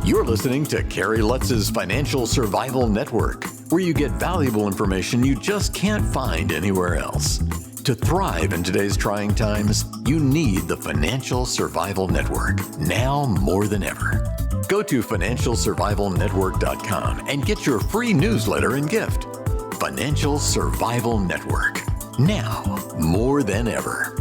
You're listening to Kerry Lutz's Financial Survival Network, where you get valuable information you just can't find anywhere else. To thrive in today's trying times, you need the Financial Survival Network, now more than ever. Go to financialsurvivalnetwork.com and get your free newsletter and gift. Financial Survival Network, now more than ever.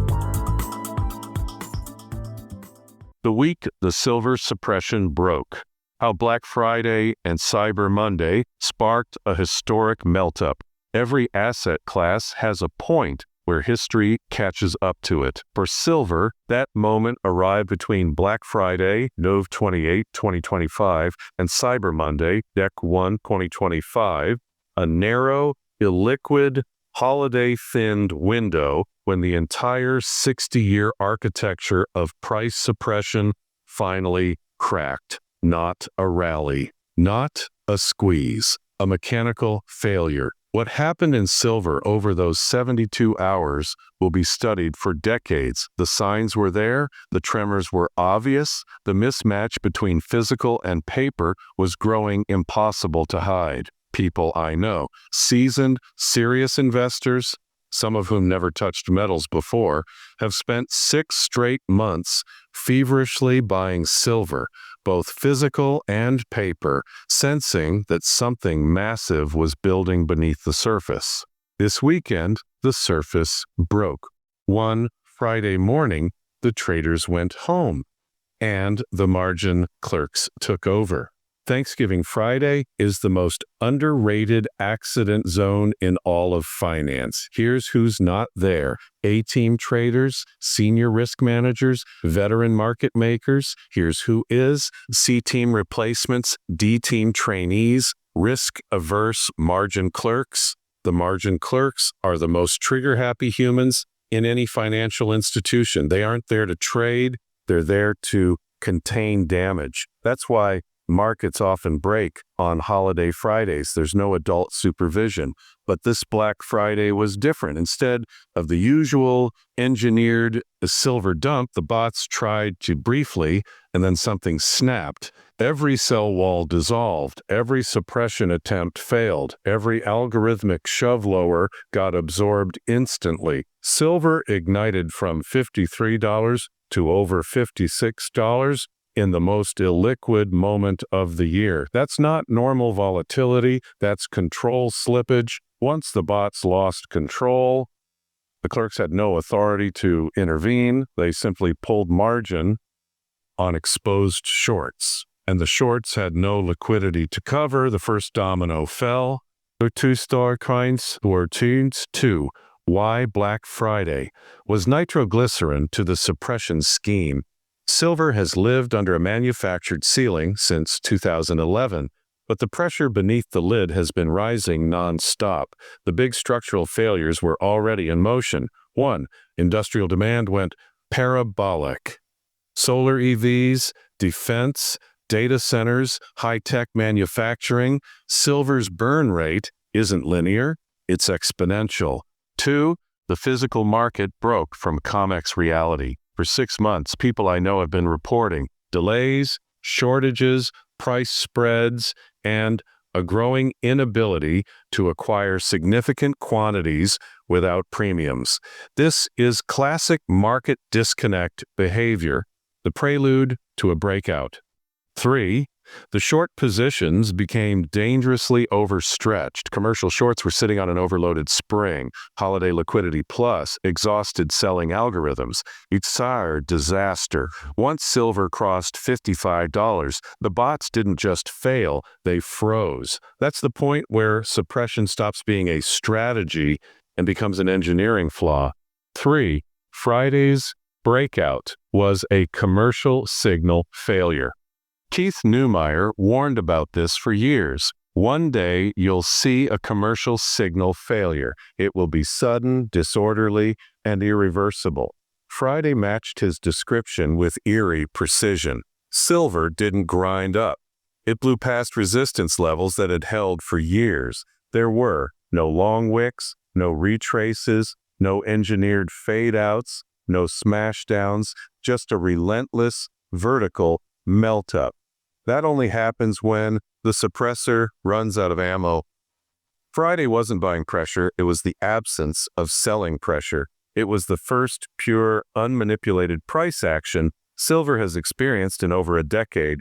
The week the silver suppression broke. How Black Friday and Cyber Monday sparked a historic melt-up. Every asset class has a point where history catches up to it. For silver, that moment arrived between Black Friday, Nov 28, 2025, and Cyber Monday, Dec 1, 2025, a narrow, illiquid, holiday-thinned window when the entire 60-year architecture of price suppression finally cracked. Not a rally, not a squeeze, a mechanical failure. What happened in silver over those 72 hours will be studied for decades. The signs were there, the tremors were obvious, the mismatch between physical and paper was growing impossible to hide. People I know, seasoned, serious investors, some of whom never touched metals before, have spent 6 straight months feverishly buying silver, both physical and paper, sensing that something massive was building beneath the surface. This weekend, the surface broke. One Friday morning, the traders went home, and the margin clerks took over. Thanksgiving Friday is the most underrated accident zone in all of finance. Here's who's not there: A-team traders, senior risk managers, veteran market makers. Here's who is: C-team replacements, D-team trainees, risk-averse margin clerks. The margin clerks are the most trigger-happy humans in any financial institution. They aren't there to trade, they're there to contain damage. That's why markets often break on holiday Fridays. There's no adult supervision. But this Black Friday was different. Instead of the usual engineered silver dump, the bots tried to briefly, and then something snapped. Every sell wall dissolved. Every suppression attempt failed. Every algorithmic shove lower got absorbed instantly. Silver ignited from $53 to over $56. In the most illiquid moment of the year. That's not normal volatility, that's control slippage. Once the bots lost control, the clerks had no authority to intervene. They simply pulled margin on exposed shorts, and the shorts had no liquidity to cover. The first domino fell. The two-star coins were tuned to why Black Friday was nitroglycerin to the suppression scheme. Silver has lived under a manufactured ceiling since 2011, but the pressure beneath the lid has been rising non-stop. The big structural failures were already in motion. 1. Industrial demand went parabolic. Solar EVs, defense, data centers, high-tech manufacturing. Silver's burn rate isn't linear, it's exponential. 2. The physical market broke from COMEX reality. For 6 months, people I know have been reporting delays, shortages, price spreads, and a growing inability to acquire significant quantities without premiums. This is classic market disconnect behavior, the prelude to a breakout. 3. The short positions became dangerously overstretched. Commercial shorts were sitting on an overloaded spring. Holiday liquidity plus exhausted selling algorithms. Entire disaster. Once silver crossed $55, the bots didn't just fail, they froze. That's the point where suppression stops being a strategy and becomes an engineering flaw. 3. Friday's breakout was a commercial signal failure. Keith Neumeyer warned about this for years. One day you'll see a commercial signal failure. It will be sudden, disorderly, and irreversible. Friday matched his description with eerie precision. Silver didn't grind up. It blew past resistance levels that had held for years. There were no long wicks, no retraces, no engineered fade-outs, no smash-downs, just a relentless, vertical melt-up. That only happens when the suppressor runs out of ammo. Friday wasn't buying pressure, it was the absence of selling pressure. It was the first pure, unmanipulated price action silver has experienced in over a decade.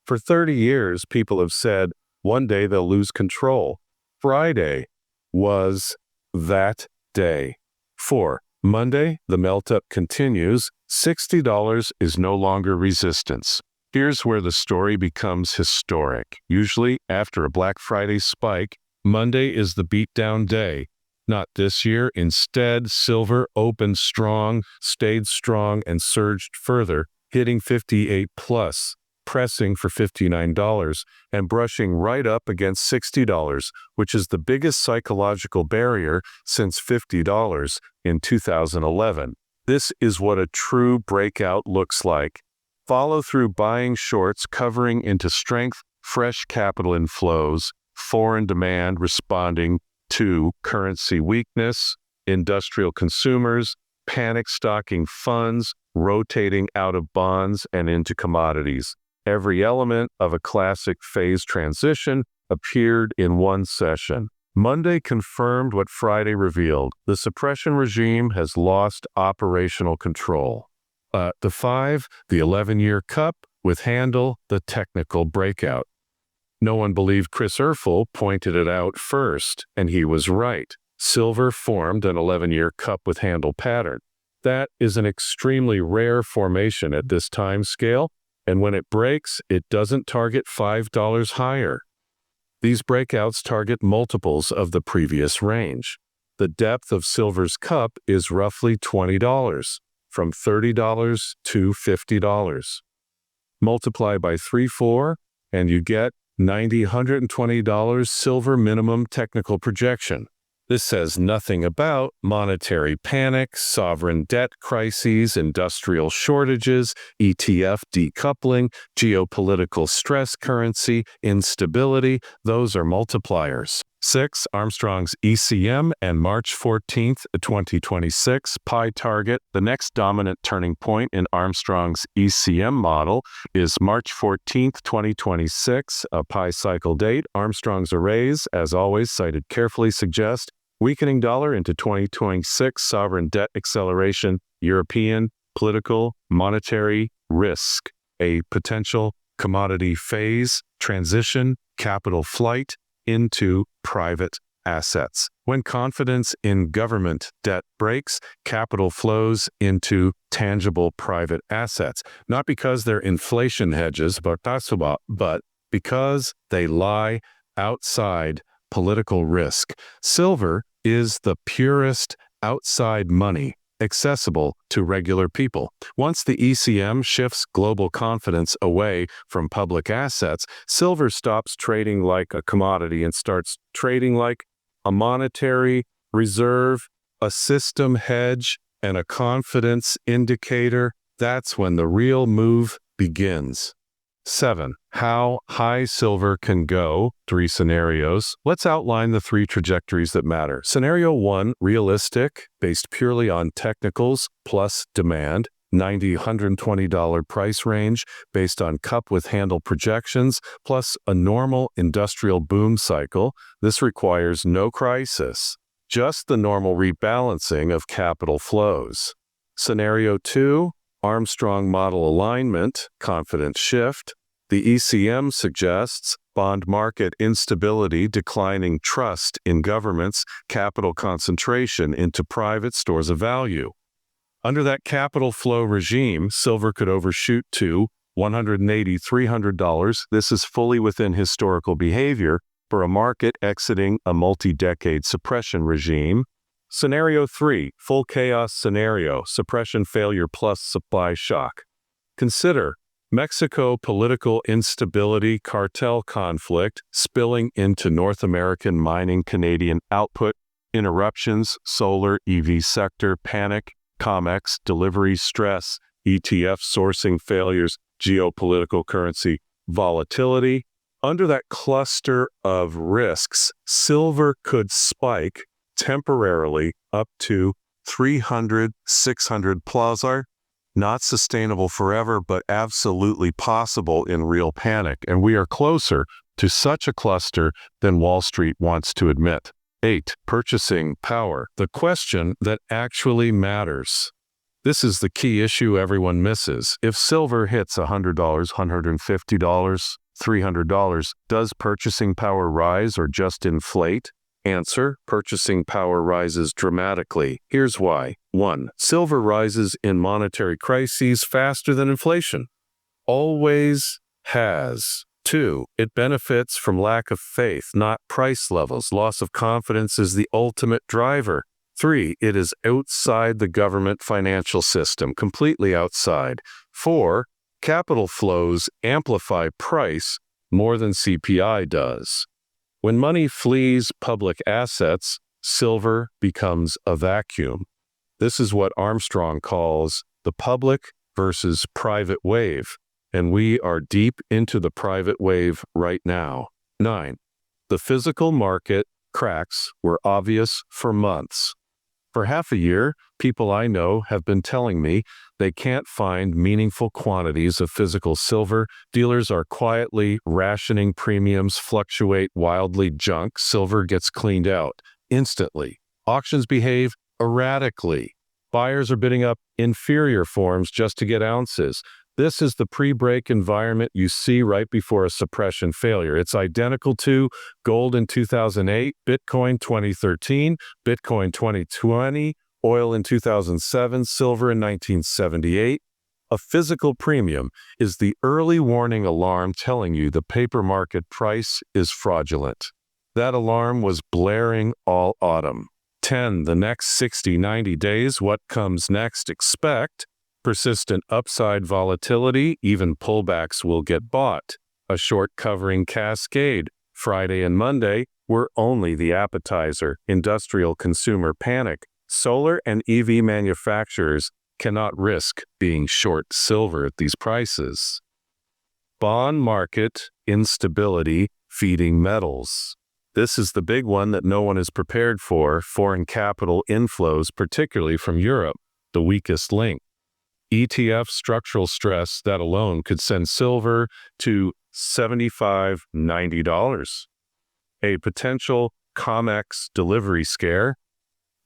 For 30 years, people have said, one day they'll lose control. Friday was that day. 4. Monday, the melt-up continues. $60 is no longer resistance. Here's where the story becomes historic. Usually, after a Black Friday spike, Monday is the beatdown day. Not this year. Instead, silver opened strong, stayed strong, and surged further, hitting 58 plus, pressing for $59, and brushing right up against $60, which is the biggest psychological barrier since $50 in 2011. This is what a true breakout looks like. Follow through buying shorts covering into strength, fresh capital inflows, foreign demand responding to currency weakness, industrial consumers, panic stocking funds, rotating out of bonds and into commodities. Every element of a classic phase transition appeared in one session. Monday confirmed what Friday revealed. The suppression regime has lost operational control. The 5, the 11-year cup, with handle, the technical breakout. No one believed Chris Urfel pointed it out first, and he was right. Silver formed an 11-year cup with handle pattern. That is an extremely rare formation at this time scale, and when it breaks, it doesn't target $5 higher. These breakouts target multiples of the previous range. The depth of silver's cup is roughly $20, from $30 to $50. Multiply by 3-4, and you get $120 silver minimum technical projection. This says nothing about monetary panic, sovereign debt crises, industrial shortages, ETF decoupling, geopolitical stress, currency instability. Those are multipliers. 6. Armstrong's ECM and March 14th, 2026 pi target. The next dominant turning point in Armstrong's ECM model is March 14th, 2026, a pi cycle date. Armstrong's arrays, as always cited carefully, suggest weakening dollar into 2026, sovereign debt acceleration, European, political, monetary risk, a potential commodity phase, transition, capital flight into private assets. When confidence in government debt breaks, capital flows into tangible private assets, not because they're inflation hedges, but because they lie outside political risk. Silver is the purest outside money accessible to regular people. Once the ECM shifts global confidence away from public assets, silver stops trading like a commodity and starts trading like a monetary reserve, a system hedge, and a confidence indicator. That's when the real move begins. 7. How high silver can go. 3 scenarios. Let's outline the 3 trajectories that matter. Scenario 1, realistic, based purely on technicals plus demand. $90–$120 price range based on cup with handle projections plus a normal industrial boom cycle. This requires no crisis, just the normal rebalancing of capital flows. Scenario 2, Armstrong model alignment, confidence shift. The ECM suggests bond market instability, declining trust in governments, capital concentration into private stores of value. Under that capital flow regime, silver could overshoot to $180–$300. This is fully within historical behavior for a market exiting a multi-decade suppression regime. Scenario 3, full chaos scenario, suppression failure plus supply shock. Consider Mexico political instability, cartel conflict spilling into North American mining, Canadian output, interruptions, solar, EV sector, panic, COMEX, delivery stress, ETF sourcing failures, geopolitical currency volatility. Under that cluster of risks, silver could spike temporarily up to 300–600 plus. not sustainable forever, but absolutely possible in real panic, and we are closer to such a cluster than Wall Street wants to admit. 8. Purchasing power, the question that actually matters. This is the key issue everyone misses. If silver hits $100, $150, $300, does purchasing power rise or just inflate? Answer: purchasing power rises dramatically. Here's why. 1. Silver rises in monetary crises faster than inflation. Always has. 2. It benefits from lack of faith, not price levels. Loss of confidence is the ultimate driver. 3. It is outside the government financial system, completely outside. 4. Capital flows amplify price more than CPI does. When money flees public assets, silver becomes a vacuum. This is what Armstrong calls the public versus private wave, and we are deep into the private wave right now. 9. The physical market cracks were obvious for months. For half a year, people I know have been telling me they can't find meaningful quantities of physical silver. Dealers are quietly rationing premiums, fluctuate wildly. Junk silver gets cleaned out instantly. Auctions behave erratically. Buyers are bidding up inferior forms just to get ounces. This is the pre-break environment you see right before a suppression failure. It's identical to gold in 2008, Bitcoin 2013, Bitcoin 2020, oil in 2007, silver in 1978. A physical premium is the early warning alarm telling you the paper market price is fraudulent. That alarm was blaring all autumn. 10. The next 60-90 days, what comes next? Expect persistent upside volatility. Even pullbacks will get bought. A short covering cascade. Friday and Monday were only the appetizer. Industrial consumer panic. Solar and EV manufacturers cannot risk being short silver at these prices. Bond market instability feeding metals. This is the big one that no one is prepared for. Foreign capital inflows, particularly from Europe, the weakest link. ETF structural stress, that alone could send silver to $75, $90. A potential COMEX delivery scare.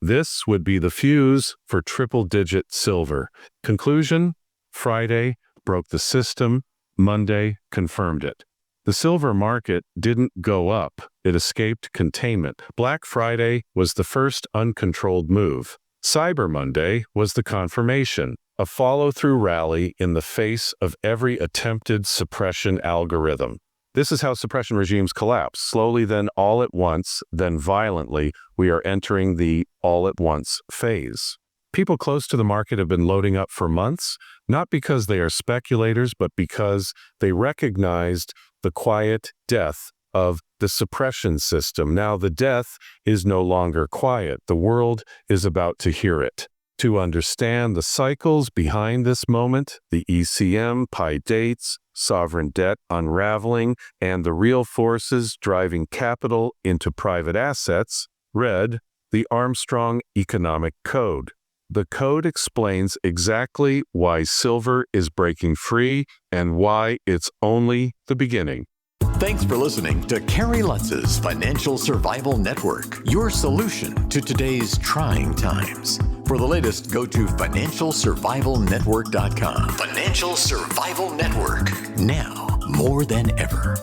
This would be the fuse for triple-digit silver. Conclusion: Friday broke the system, Monday confirmed it. The silver market didn't go up, it escaped containment. Black Friday was the first uncontrolled move. Cyber Monday was the confirmation, a follow-through rally in the face of every attempted suppression algorithm. This is how suppression regimes collapse. Slowly, then all at once, then violently. We are entering the all-at-once phase. People close to the market have been loading up for months, not because they are speculators, but because they recognized the quiet death of the suppression system. Now the death is no longer quiet. The world is about to hear it. To understand the cycles behind this moment, the ECM, pie dates, sovereign debt unraveling, and the real forces driving capital into private assets, read the Armstrong Economic Code. The code explains exactly why silver is breaking free and why it's only the beginning. Thanks for listening to Kerry Lutz's Financial Survival Network, your solution to today's trying times. For the latest, go to financialsurvivalnetwork.com. Financial Survival Network, now more than ever.